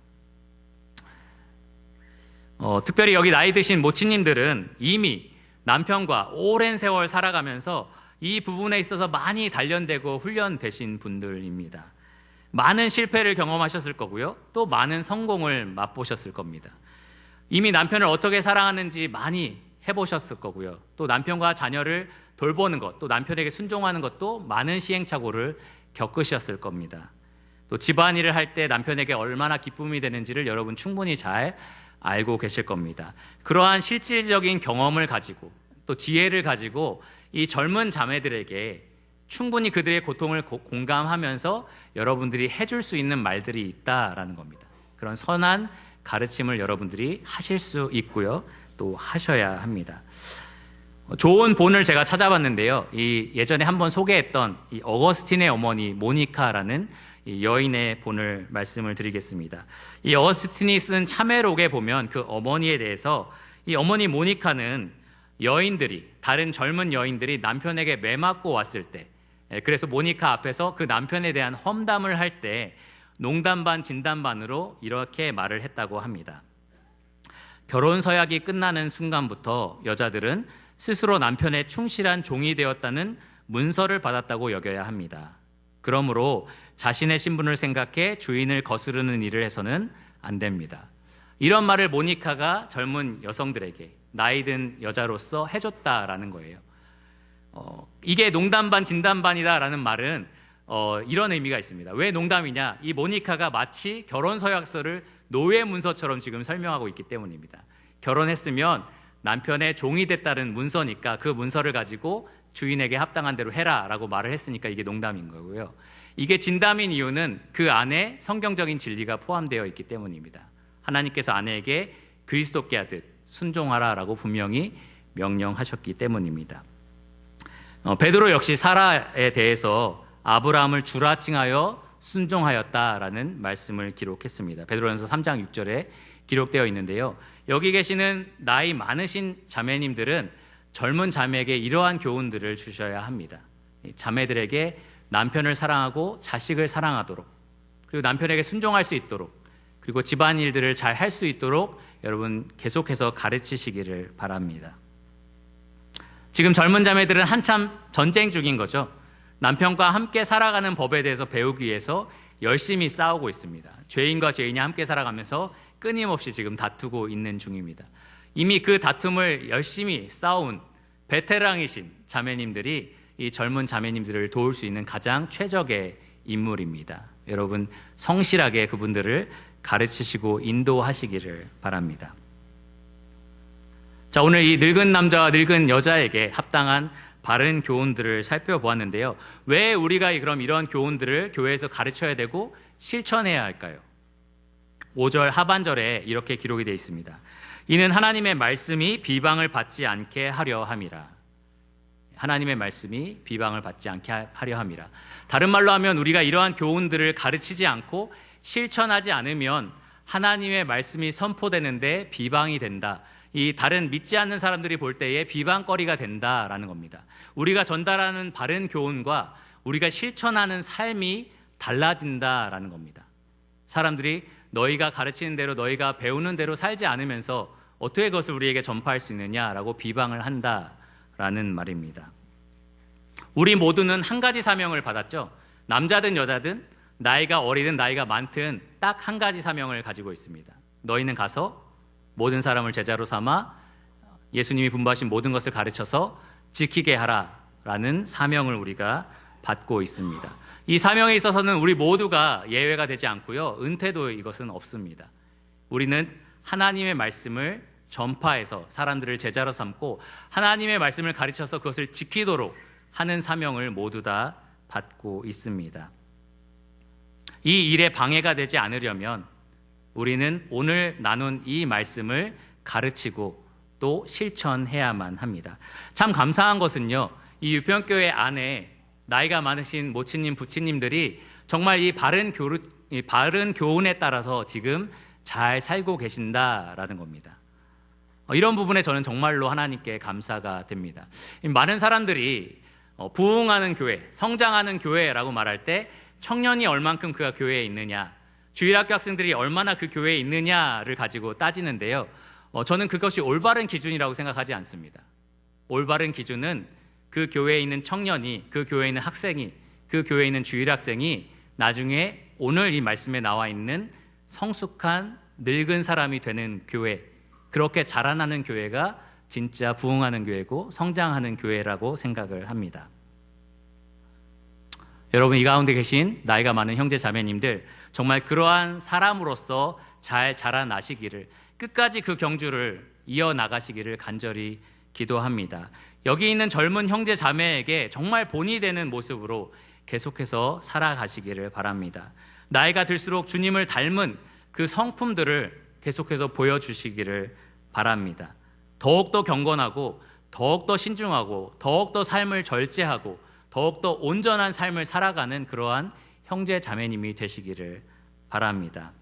특별히 여기 나이 드신 모친님들은 이미 남편과 오랜 세월 살아가면서 이 부분에 있어서 많이 단련되고 훈련되신 분들입니다. 많은 실패를 경험하셨을 거고요. 또 많은 성공을 맛보셨을 겁니다. 이미 남편을 어떻게 사랑하는지 많이 해보셨을 거고요. 또 남편과 자녀를 돌보는 것, 또 남편에게 순종하는 것도 많은 시행착오를 겪으셨을 겁니다. 또 집안일을 할 때 남편에게 얼마나 기쁨이 되는지를 여러분 충분히 잘 알고 계실 겁니다. 그러한 실질적인 경험을 가지고 또 지혜를 가지고 이 젊은 자매들에게 충분히 그들의 고통을 공감하면서 여러분들이 해줄 수 있는 말들이 있다라는 겁니다. 그런 선한 가르침을 여러분들이 하실 수 있고요. 또 하셔야 합니다. 좋은 본을 제가 찾아봤는데요. 이 예전에 한번 소개했던 이 어거스틴의 어머니 모니카라는 이 여인의 본을 말씀을 드리겠습니다. 이 어거스틴이 쓴 참회록에 보면 그 어머니에 대해서 이 어머니 모니카는 다른 젊은 여인들이 남편에게 매맞고 왔을 때, 그래서 모니카 앞에서 그 남편에 대한 험담을 할 때 농담 반 진담 반으로 이렇게 말을 했다고 합니다. 결혼 서약이 끝나는 순간부터 여자들은 스스로 남편의 충실한 종이 되었다는 문서를 받았다고 여겨야 합니다. 그러므로 자신의 신분을 생각해 주인을 거스르는 일을 해서는 안 됩니다. 이런 말을 모니카가 젊은 여성들에게 나이든 여자로서 해줬다라는 거예요. 이게 농담 반 진담 반이다라는 말은 이런 의미가 있습니다. 왜 농담이냐? 이 모니카가 마치 결혼 서약서를 노예 문서처럼 지금 설명하고 있기 때문입니다. 결혼했으면 남편의 종이 됐다는 문서니까 그 문서를 가지고 주인에게 합당한 대로 해라라고 말을 했으니까 이게 농담인 거고요. 이게 진담인 이유는 그 안에 성경적인 진리가 포함되어 있기 때문입니다. 하나님께서 아내에게 그리스도께 하듯 순종하라라고 분명히 명령하셨기 때문입니다. 베드로 역시 사라에 대해서 아브라함을 주라칭하여 순종하였다라는 말씀을 기록했습니다. 베드로전서 3장 6절에 기록되어 있는데요. 여기 계시는 나이 많으신 자매님들은 젊은 자매에게 이러한 교훈들을 주셔야 합니다. 자매들에게 남편을 사랑하고 자식을 사랑하도록, 그리고 남편에게 순종할 수 있도록, 그리고 집안일들을 잘 할 수 있도록 여러분 계속해서 가르치시기를 바랍니다. 지금 젊은 자매들은 한참 전쟁 중인 거죠. 남편과 함께 살아가는 법에 대해서 배우기 위해서 열심히 싸우고 있습니다. 죄인과 죄인이 함께 살아가면서 끊임없이 지금 다투고 있는 중입니다. 이미 그 다툼을 열심히 싸운 베테랑이신 자매님들이 이 젊은 자매님들을 도울 수 있는 가장 최적의 인물입니다. 여러분 성실하게 그분들을 가르치시고 인도하시기를 바랍니다. 자, 오늘 이 늙은 남자와 늙은 여자에게 합당한 바른 교훈들을 살펴보았는데요. 왜 우리가 그럼 이런 교훈들을 교회에서 가르쳐야 되고 실천해야 할까요? 5절 하반절에 이렇게 기록이 되어 있습니다. 이는 하나님의 말씀이 비방을 받지 않게 하려 함이라. 하나님의 말씀이 비방을 받지 않게 하려 함이라. 다른 말로 하면 우리가 이러한 교훈들을 가르치지 않고 실천하지 않으면 하나님의 말씀이 선포되는데 비방이 된다. 이 다른 믿지 않는 사람들이 볼 때에 비방거리가 된다라는 겁니다. 우리가 전달하는 바른 교훈과 우리가 실천하는 삶이 달라진다라는 겁니다. 사람들이 너희가 가르치는 대로 너희가 배우는 대로 살지 않으면서 어떻게 그것을 우리에게 전파할 수 있느냐라고 비방을 한다라는 말입니다. 우리 모두는 한 가지 사명을 받았죠. 남자든 여자든 나이가 어리든 나이가 많든 딱 한 가지 사명을 가지고 있습니다. 너희는 가서 모든 사람을 제자로 삼아 예수님이 분부하신 모든 것을 가르쳐서 지키게 하라라는 사명을 우리가 받고 있습니다. 이 사명에 있어서는 우리 모두가 예외가 되지 않고요. 은퇴도 이것은 없습니다. 우리는 하나님의 말씀을 전파해서 사람들을 제자로 삼고 하나님의 말씀을 가르쳐서 그것을 지키도록 하는 사명을 모두 다 받고 있습니다. 이 일에 방해가 되지 않으려면 우리는 오늘 나눈 이 말씀을 가르치고 또 실천해야만 합니다. 참 감사한 것은요, 이 유평교회 안에 나이가 많으신 모친님, 부친님들이 정말 이 바른 교훈에 따라서 지금 잘 살고 계신다라는 겁니다. 이런 부분에 저는 정말로 하나님께 감사가 됩니다. 많은 사람들이 부흥하는 교회, 성장하는 교회라고 말할 때 청년이 얼만큼 그 교회에 있느냐, 주일학교 학생들이 얼마나 그 교회에 있느냐를 가지고 따지는데요. 저는 그것이 올바른 기준이라고 생각하지 않습니다. 올바른 기준은 그 교회에 있는 청년이, 그 교회에 있는 학생이, 그 교회에 있는 주일학생이 나중에 오늘 이 말씀에 나와 있는 성숙한 늙은 사람이 되는 교회, 그렇게 자라나는 교회가 진짜 부흥하는 교회고 성장하는 교회라고 생각을 합니다. 여러분, 이 가운데 계신 나이가 많은 형제 자매님들, 정말 그러한 사람으로서 잘 자라나시기를, 끝까지 그 경주를 이어나가시기를 간절히 기도합니다. 여기 있는 젊은 형제 자매에게 정말 본이 되는 모습으로 계속해서 살아가시기를 바랍니다. 나이가 들수록 주님을 닮은 그 성품들을 계속해서 보여주시기를 바랍니다. 더욱더 경건하고, 더욱더 신중하고, 더욱더 삶을 절제하고, 더욱더 온전한 삶을 살아가는 그러한 형제 자매님이 되시기를 바랍니다.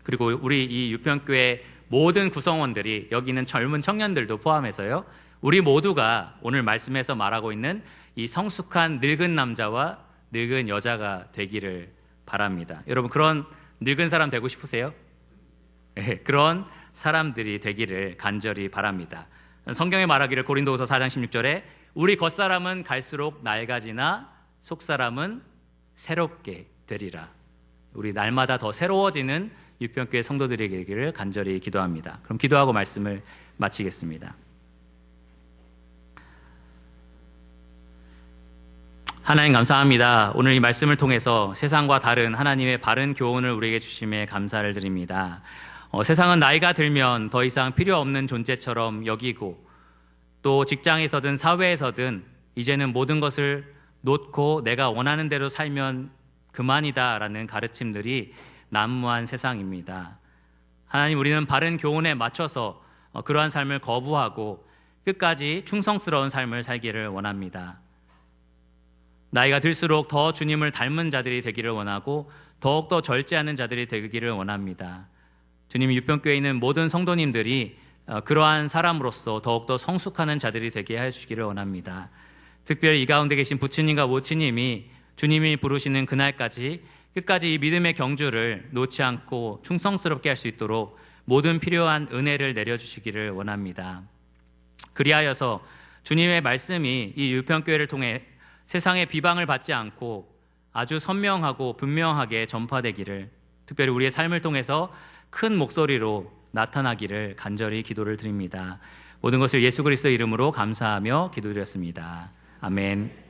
그리고 우리 이 유평교회 모든 구성원들이, 여기 있는 젊은 청년들도 포함해서요, 우리 모두가 오늘 말씀에서 말하고 있는 이 성숙한 늙은 남자와 늙은 여자가 되기를 바랍니다. 여러분, 그런 늙은 사람 되고 싶으세요? 네, 그런 사람들이 되기를 간절히 바랍니다. 성경에 말하기를 고린도후서 4장 16절에 우리 겉사람은 갈수록 낡아지나 속사람은 새롭게 되리라. 우리 날마다 더 새로워지는 유평교회 성도들이 되기를 간절히 기도합니다. 그럼 기도하고 말씀을 마치겠습니다. 하나님 감사합니다. 오늘 이 말씀을 통해서 세상과 다른 하나님의 바른 교훈을 우리에게 주심에 감사를 드립니다. 세상은 나이가 들면 더 이상 필요 없는 존재처럼 여기고, 또 직장에서든 사회에서든 이제는 모든 것을 놓고 내가 원하는 대로 살면 그만이다라는 가르침들이 난무한 세상입니다. 하나님, 우리는 바른 교훈에 맞춰서 그러한 삶을 거부하고 끝까지 충성스러운 삶을 살기를 원합니다. 나이가 들수록 더 주님을 닮은 자들이 되기를 원하고 더욱더 절제하는 자들이 되기를 원합니다. 주님, 유평교회에 있는 모든 성도님들이 그러한 사람으로서 더욱더 성숙하는 자들이 되게 해주시기를 원합니다. 특별히 이 가운데 계신 부친님과 모친님이 주님이 부르시는 그날까지 끝까지 이 믿음의 경주를 놓지 않고 충성스럽게 할 수 있도록 모든 필요한 은혜를 내려주시기를 원합니다. 그리하여서 주님의 말씀이 이 유평교회를 통해 세상의 비방을 받지 않고 아주 선명하고 분명하게 전파되기를, 특별히 우리의 삶을 통해서 큰 목소리로 나타나기를 간절히 기도를 드립니다. 모든 것을 예수 그리스도의 이름으로 감사하며 기도드렸습니다. 아멘.